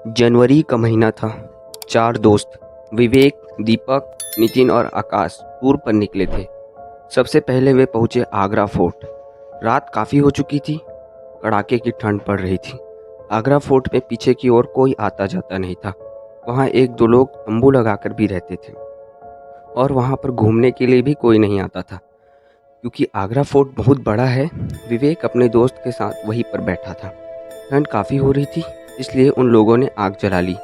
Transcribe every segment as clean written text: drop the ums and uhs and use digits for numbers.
जनवरी का महीना था। 4 दोस्त विवेक, दीपक, नितिन और आकाश टूर पर निकले थे। सबसे पहले वे पहुंचे आगरा फोर्ट। रात काफ़ी हो चुकी थी। कड़ाके की ठंड पड़ रही थी। आगरा फोर्ट में पीछे की ओर कोई आता जाता नहीं था। वहाँ एक दो लोग तंबू लगाकर भी रहते थे और वहाँ पर घूमने के लिए भी कोई नहीं आता था। क्योंकि आगरा फोर्ट बहुत बड़ा है, विवेक अपने दोस्त के साथ वहीं पर बैठा था। ठंड काफ़ी हो रही थी, इसलिए उन लोगों ने आग जला ली।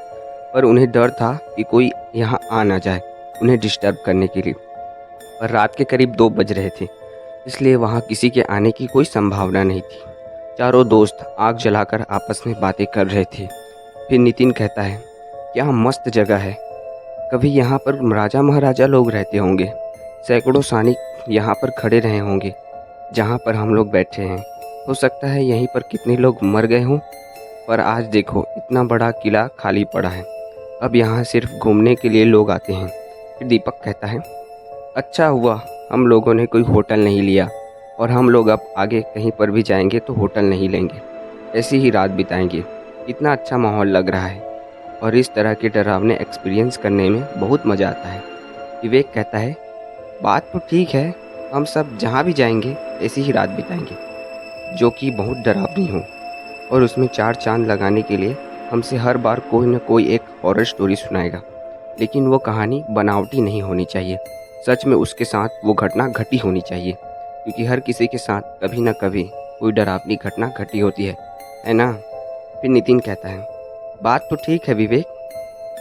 पर उन्हें डर था कि कोई यहाँ आ ना जाए उन्हें डिस्टर्ब करने के लिए। पर रात के करीब 2 बज रहे थे, इसलिए वहाँ किसी के आने की कोई संभावना नहीं थी। चारों दोस्त आग जलाकर आपस में बातें कर रहे थे। फिर नितिन कहता है, क्या मस्त जगह है। कभी यहाँ पर राजा महाराजा लोग रहते होंगे। सैकड़ों सैनिक यहाँ पर खड़े रहे होंगे जहाँ पर हम लोग बैठे हैं। हो सकता है यहीं पर कितने लोग मर गए हों। पर आज देखो, इतना बड़ा किला खाली पड़ा है। अब यहाँ सिर्फ घूमने के लिए लोग आते हैं। फिर दीपक कहता है, अच्छा हुआ हम लोगों ने कोई होटल नहीं लिया, और हम लोग अब आगे कहीं पर भी जाएंगे तो होटल नहीं लेंगे, ऐसी ही रात बिताएंगे। इतना अच्छा माहौल लग रहा है और इस तरह के डरावने एक्सपीरियंस करने में बहुत मज़ा आता है। विवेक कहता है, बात तो ठीक है, हम सब जहाँ भी जाएंगे ऐसी ही रात बिताएंगे जो कि बहुत डरावनी हो, और उसमें 4 चांद लगाने के लिए हमसे हर बार कोई न कोई एक हॉरर स्टोरी सुनाएगा। लेकिन वो कहानी बनावटी नहीं होनी चाहिए। सच में उसके साथ वो घटना घटी होनी चाहिए, क्योंकि हर किसी के साथ कभी न कभी कोई डरावनी घटना घटी होती है ना। फिर नितिन कहता है, बात तो ठीक है विवेक,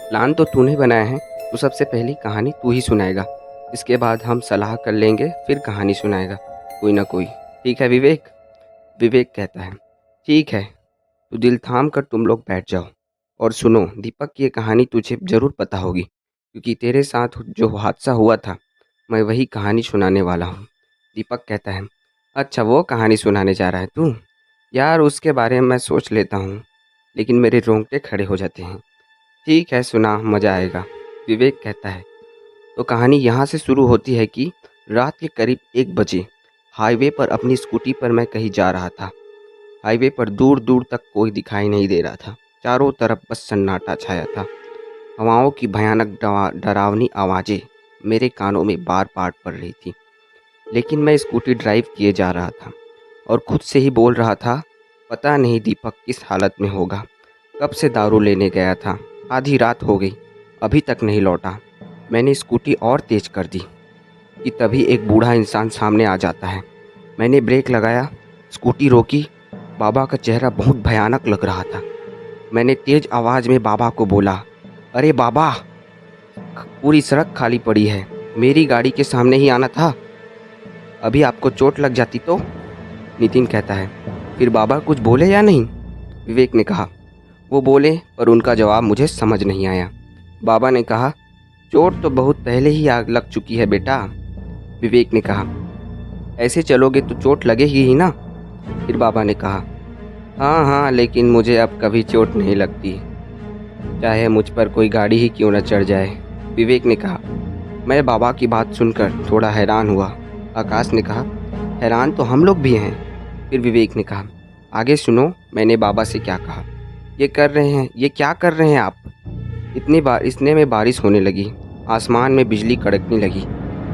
प्लान तो तूने बनाया है, तो सबसे पहली कहानी तू ही सुनाएगा। इसके बाद हम सलाह कर लेंगे, फिर कहानी सुनाएगा कोई ना कोई। ठीक है विवेक? विवेक कहता है, ठीक है। तो दिल थाम कर तुम लोग बैठ जाओ और सुनो। दीपक की ये कहानी तुझे ज़रूर पता होगी, क्योंकि तेरे साथ जो हादसा हुआ था, मैं वही कहानी सुनाने वाला हूँ। दीपक कहता है, अच्छा वो कहानी सुनाने जा रहा है तू? यार उसके बारे में मैं सोच लेता हूँ, लेकिन मेरे रोंगटे खड़े हो जाते हैं। ठीक है सुना, मज़ा आएगा। विवेक कहता है, तो कहानी यहाँ से शुरू होती है कि रात के करीब 1 बजे हाईवे पर अपनी स्कूटी पर मैं कहीं जा रहा था। हाईवे पर दूर दूर तक कोई दिखाई नहीं दे रहा था। चारों तरफ बस सन्नाटा छाया था। हवाओं की भयानक डरावनी आवाज़ें मेरे कानों में बार बार पड़ रही थी। लेकिन मैं स्कूटी ड्राइव किए जा रहा था और खुद से ही बोल रहा था, पता नहीं दीपक किस हालत में होगा। कब से दारू लेने गया था, आधी रात हो गई, अभी तक नहीं लौटा। मैंने स्कूटी और तेज़ कर दी कि तभी एक बूढ़ा इंसान सामने आ जाता है। मैंने ब्रेक लगाया, स्कूटी रोकी। बाबा का चेहरा बहुत भयानक लग रहा था। मैंने तेज़ आवाज़ में बाबा को बोला, अरे बाबा, पूरी सड़क खाली पड़ी है, मेरी गाड़ी के सामने ही आना था, अभी आपको चोट लग जाती तो। नितिन कहता है, फिर बाबा कुछ बोले या नहीं? विवेक ने कहा, वो बोले, पर उनका जवाब मुझे समझ नहीं आया। बाबा ने कहा, चोट तो बहुत पहले ही आग लग चुकी है बेटा। विवेक ने कहा, ऐसे चलोगे तो चोट लगेगी ही ना। फिर बाबा ने कहा, हाँ हाँ, लेकिन मुझे अब कभी चोट नहीं लगती, चाहे मुझ पर कोई गाड़ी ही क्यों न चढ़ जाए। विवेक ने कहा, मैं बाबा की बात सुनकर थोड़ा हैरान हुआ। आकाश ने कहा, हैरान तो हम लोग भी हैं। फिर विवेक ने कहा, आगे सुनो मैंने बाबा से क्या कहा। ये क्या कर रहे हैं आप? इतने में बारिश होने लगी। आसमान में बिजली कड़कने लगी।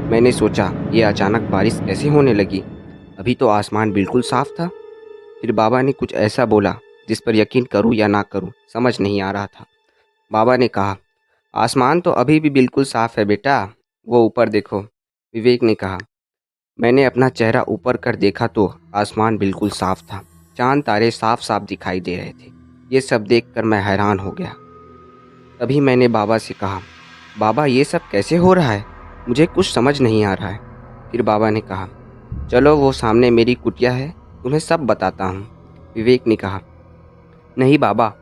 मैंने सोचा, ये अचानक बारिश कैसे होने लगी, अभी तो आसमान बिल्कुल साफ था। फिर बाबा ने कुछ ऐसा बोला जिस पर यकीन करूं या ना करूं समझ नहीं आ रहा था। बाबा ने कहा, आसमान तो अभी भी बिल्कुल साफ है बेटा, वो ऊपर देखो। विवेक ने कहा, मैंने अपना चेहरा ऊपर कर देखा तो आसमान बिल्कुल साफ था। चांद तारे साफ साफ दिखाई दे रहे थे। ये सब देखकर मैं हैरान हो गया। तभी मैंने बाबा से कहा, बाबा ये सब कैसे हो रहा है, मुझे कुछ समझ नहीं आ रहा है। फिर बाबा ने कहा, चलो वो सामने मेरी कुटिया है, तुम्हें सब बताता हूँ। विवेक ने कहा, नहीं बाबा,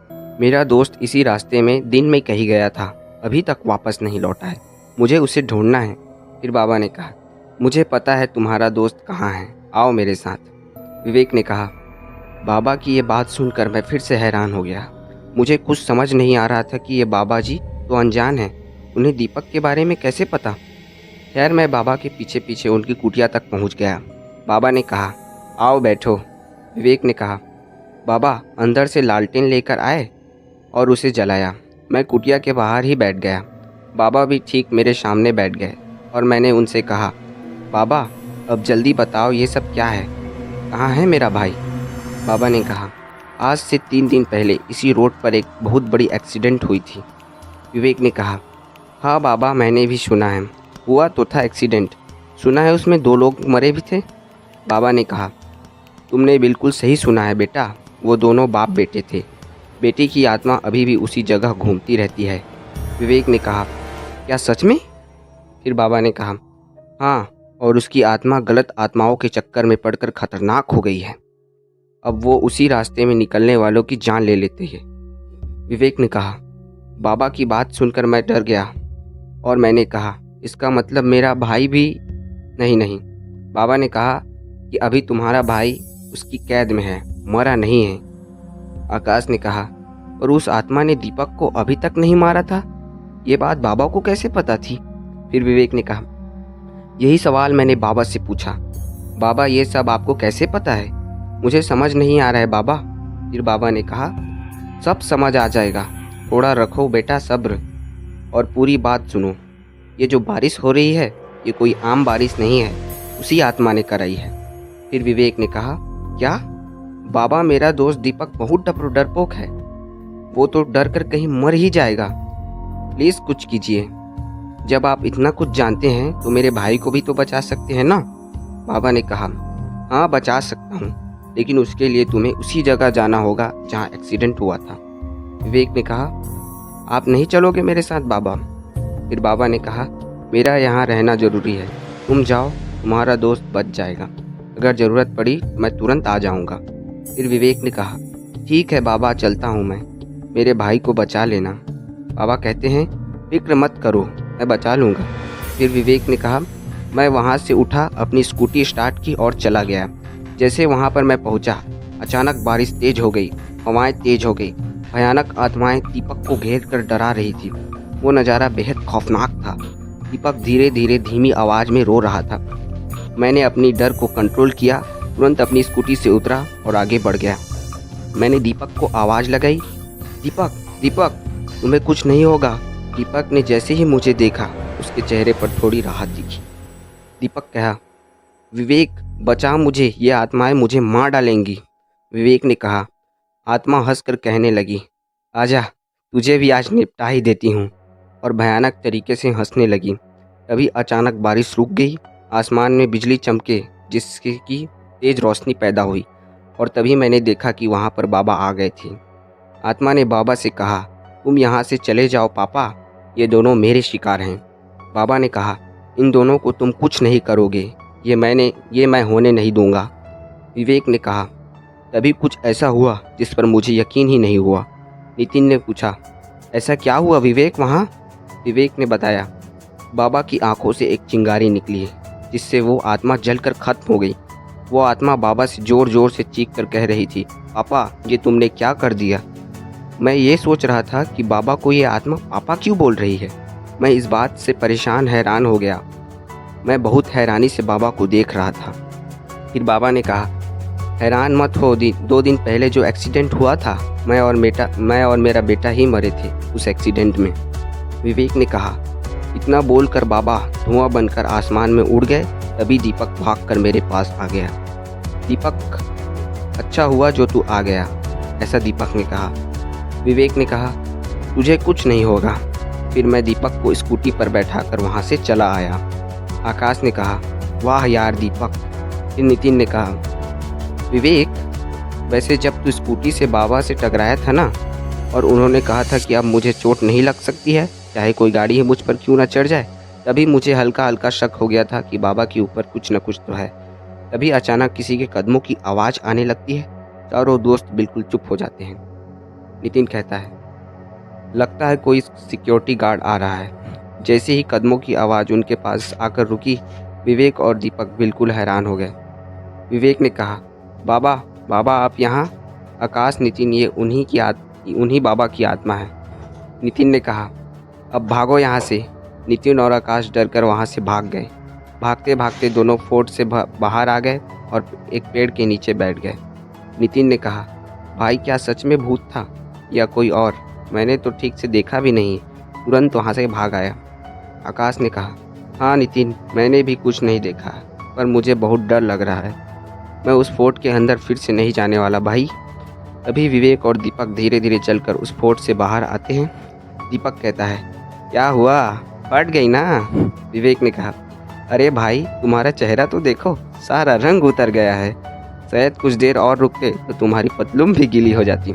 मेरा दोस्त इसी रास्ते में दिन में कहीं गया था, अभी तक वापस नहीं लौटा है, मुझे उसे ढूंढना है। फिर बाबा ने कहा, मुझे पता है तुम्हारा दोस्त कहाँ है, आओ मेरे साथ। विवेक ने कहा, बाबा की ये बात सुनकर मैं फिर से हैरान हो गया। मुझे कुछ समझ नहीं आ रहा था कि ये बाबा जी तो अनजान हैं, उन्हें दीपक के बारे में कैसे पता। खैर मैं बाबा के पीछे पीछे उनकी कुटिया तक पहुंच गया। बाबा ने कहा, आओ बैठो। विवेक ने कहा, बाबा अंदर से लालटेन लेकर आए? और उसे जलाया। मैं कुटिया के बाहर ही बैठ गया। बाबा भी ठीक मेरे सामने बैठ गए और मैंने उनसे कहा, बाबा अब जल्दी बताओ ये सब क्या है? कहाँ है मेरा भाई? बाबा ने कहा, आज से 3 दिन पहले इसी रोड पर एक बहुत बड़ी एक्सीडेंट हुई थी। विवेक ने कहा, हाँ बाबा मैंने भी सुना है, हुआ तो था एक्सीडेंट। सुना है उसमें 2 लोग मरे भी थे। बाबा ने कहा, तुमने बिल्कुल सही सुना है बेटा, वो दोनों बाप बेटे थे। बेटी की आत्मा अभी भी उसी जगह घूमती रहती है। विवेक ने कहा, क्या सच में? फिर बाबा ने कहा, हाँ, और उसकी आत्मा गलत आत्माओं के चक्कर में पड़कर खतरनाक हो गई है। अब वो उसी रास्ते में निकलने वालों की जान ले लेती है। विवेक ने कहा, बाबा की बात सुनकर मैं डर गया और मैंने कहा, इसका मतलब मेरा भाई भी? नहीं। बाबा ने कहा कि अभी तुम्हारा भाई उसकी कैद में है, मरा नहीं है। आकाश ने कहा, और उस आत्मा ने दीपक को अभी तक नहीं मारा था? ये बात बाबा को कैसे पता थी? फिर विवेक ने कहा, यही सवाल मैंने बाबा से पूछा। बाबा ये सब आपको कैसे पता है? मुझे समझ नहीं आ रहा है बाबा। फिर बाबा ने कहा, सब समझ आ जाएगा, थोड़ा रखो बेटा सब्र और पूरी बात सुनो। ये जो बारिश हो रही है ये कोई आम बारिश नहीं है, उसी आत्मा ने कराई है। फिर विवेक ने कहा, क्या? बाबा मेरा दोस्त दीपक बहुत डरपोक है, वो तो डर कर कहीं मर ही जाएगा। प्लीज़ कुछ कीजिए। जब आप इतना कुछ जानते हैं तो मेरे भाई को भी तो बचा सकते हैं ना? बाबा ने कहा, हाँ बचा सकता हूँ, लेकिन उसके लिए तुम्हें उसी जगह जाना होगा जहाँ एक्सीडेंट हुआ था। विवेक ने कहा, आप नहीं चलोगे मेरे साथ बाबा? फिर बाबा ने कहा, मेरा यहाँ रहना ज़रूरी है, तुम जाओ, तुम्हारा दोस्त बच जाएगा। अगर ज़रूरत पड़ी मैं तुरंत आ जाऊँगा। फिर विवेक ने कहा, ठीक है बाबा चलता हूँ मैं, मेरे भाई को बचा लेना। बाबा कहते हैं, फिक्र मत करो, मैं बचा लूँगा। फिर विवेक ने कहा, मैं वहाँ से उठा, अपनी स्कूटी स्टार्ट की और चला गया। जैसे वहाँ पर मैं पहुँचा, अचानक बारिश तेज हो गई, हवाएं तेज हो गई, भयानक आत्माएं दीपक को घेर कर डरा रही थी। वो नज़ारा बेहद खौफनाक था। दीपक धीरे धीरे धीमी आवाज़ में रो रहा था। मैंने अपनी डर को कंट्रोल किया, तुरंत अपनी स्कूटी से उतरा और आगे बढ़ गया। मैंने दीपक को आवाज़ लगाई, दीपक दीपक तुम्हें कुछ नहीं होगा। दीपक ने जैसे ही मुझे देखा उसके चेहरे पर थोड़ी राहत दिखी। दीपक कहा, विवेक बचा मुझे, ये आत्माएं मुझे मार डालेंगी। विवेक ने कहा। आत्मा हंसकर कहने लगी, आजा, तुझे भी आज निपटा ही देती हूँ, और भयानक तरीके से हंसने लगी। तभी अचानक बारिश रुक गई, आसमान में बिजली चमके जिससे कि तेज रोशनी पैदा हुई, और तभी मैंने देखा कि वहाँ पर बाबा आ गए थे। आत्मा ने बाबा से कहा, तुम यहाँ से चले जाओ पापा, ये दोनों मेरे शिकार हैं। बाबा ने कहा, इन दोनों को तुम कुछ नहीं करोगे, ये मैं होने नहीं दूंगा। विवेक ने कहा, तभी कुछ ऐसा हुआ जिस पर मुझे यकीन ही नहीं हुआ। नितिन ने पूछा, ऐसा क्या हुआ विवेक वहाँ? विवेक ने बताया, बाबा की आंखों से एक चिंगारी निकली जिससे वो आत्मा जलकर खत्म हो गई। वो आत्मा बाबा से ज़ोर ज़ोर से चीख कर कह रही थी, पापा ये तुमने क्या कर दिया? मैं ये सोच रहा था कि बाबा को ये आत्मा पापा क्यों बोल रही है। मैं इस बात से परेशान हैरान हो गया। मैं बहुत हैरानी से बाबा को देख रहा था। फिर बाबा ने कहा, हैरान मत हो, 2 दिन पहले जो एक्सीडेंट हुआ था, मैं और मेरा बेटा ही मरे थे उस एक्सीडेंट में। विवेक ने कहा। इतना बोलकर बाबा धुआं बनकर आसमान में उड़ गए। तभी दीपक भागकर मेरे पास आ गया। दीपक, अच्छा हुआ जो तू आ गया, ऐसा दीपक ने कहा। विवेक ने कहा, तुझे कुछ नहीं होगा। फिर मैं दीपक को स्कूटी पर बैठाकर वहाँ से चला आया। आकाश ने कहा, वाह यार दीपक। फिर नितिन ने कहा, विवेक वैसे जब तू स्कूटी से बाबा से टकराया था ना, और उन्होंने कहा था कि अब मुझे चोट नहीं लग सकती है, चाहे कोई गाड़ी ही मुझ पर क्यों ना चढ़ जाए, तभी मुझे हल्का हल्का शक हो गया था कि बाबा के ऊपर कुछ न कुछ तो है। तभी अचानक किसी के कदमों की आवाज़ आने लगती है। चारों दोस्त बिल्कुल चुप हो जाते हैं। नितिन कहता है, लगता है कोई सिक्योरिटी गार्ड आ रहा है। जैसे ही कदमों की आवाज़ उनके पास आकर रुकी, विवेक और दीपक बिल्कुल हैरान हो गए। विवेक ने कहा, बाबा आप यहाँ? आकाश, नितिन, ये उन्हीं बाबा की आत्मा है। नितिन ने कहा, अब भागो यहाँ से। नितिन और आकाश डरकर वहाँ से भाग गए। भागते भागते दोनों फोर्ट से बाहर आ गए और एक पेड़ के नीचे बैठ गए। नितिन ने कहा, भाई क्या सच में भूत था या कोई और? मैंने तो ठीक से देखा भी नहीं, तुरंत वहाँ से भाग आया। आकाश ने कहा, हाँ नितिन, मैंने भी कुछ नहीं देखा, पर मुझे बहुत डर लग रहा है। मैं उस फोर्ट के अंदर फिर से नहीं जाने वाला भाई। तभी विवेक और दीपक धीरे धीरे चलकर उस फोर्ट से बाहर आते हैं। दीपक कहता है, क्या हुआ, फट गई ना? विवेक ने कहा, अरे भाई तुम्हारा चेहरा तो देखो, सारा रंग उतर गया है। शायद कुछ देर और रुकते तो तुम्हारी पतलून भी गीली हो जाती।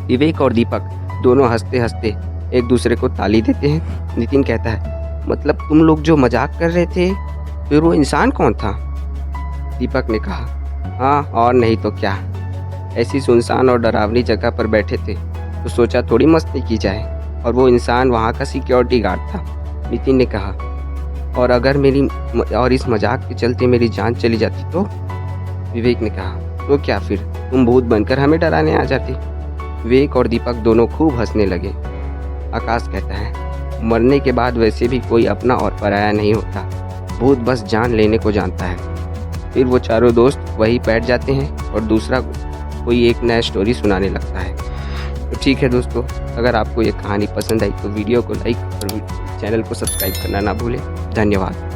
विवेक और दीपक दोनों हंसते हंसते एक दूसरे को ताली देते हैं। नितिन कहता है, मतलब तुम लोग जो मजाक कर रहे थे, फिर वो इंसान कौन था? दीपक ने कहा, हाँ और नहीं तो क्या, ऐसी सुनसान और डरावनी जगह पर बैठे थे तो सोचा थोड़ी मस्ती की जाए, और वो इंसान वहाँ का सिक्योरिटी गार्ड था। नितिन ने कहा, और इस मजाक के चलते मेरी जान चली जाती तो? विवेक ने कहा, तो क्या फिर तुम भूत बनकर हमें डराने आ जाती? विवेक और दीपक दोनों खूब हंसने लगे। आकाश कहता है, मरने के बाद वैसे भी कोई अपना और पराया नहीं होता, भूत बस जान लेने को जानता है। फिर वो चारों दोस्त वहीं बैठ जाते हैं और दूसरा कोई एक नया स्टोरी सुनाने लगता है। तो ठीक है दोस्तों, अगर आपको ये कहानी पसंद आई तो वीडियो को लाइक और चैनल को सब्सक्राइब करना ना भूलें। धन्यवाद।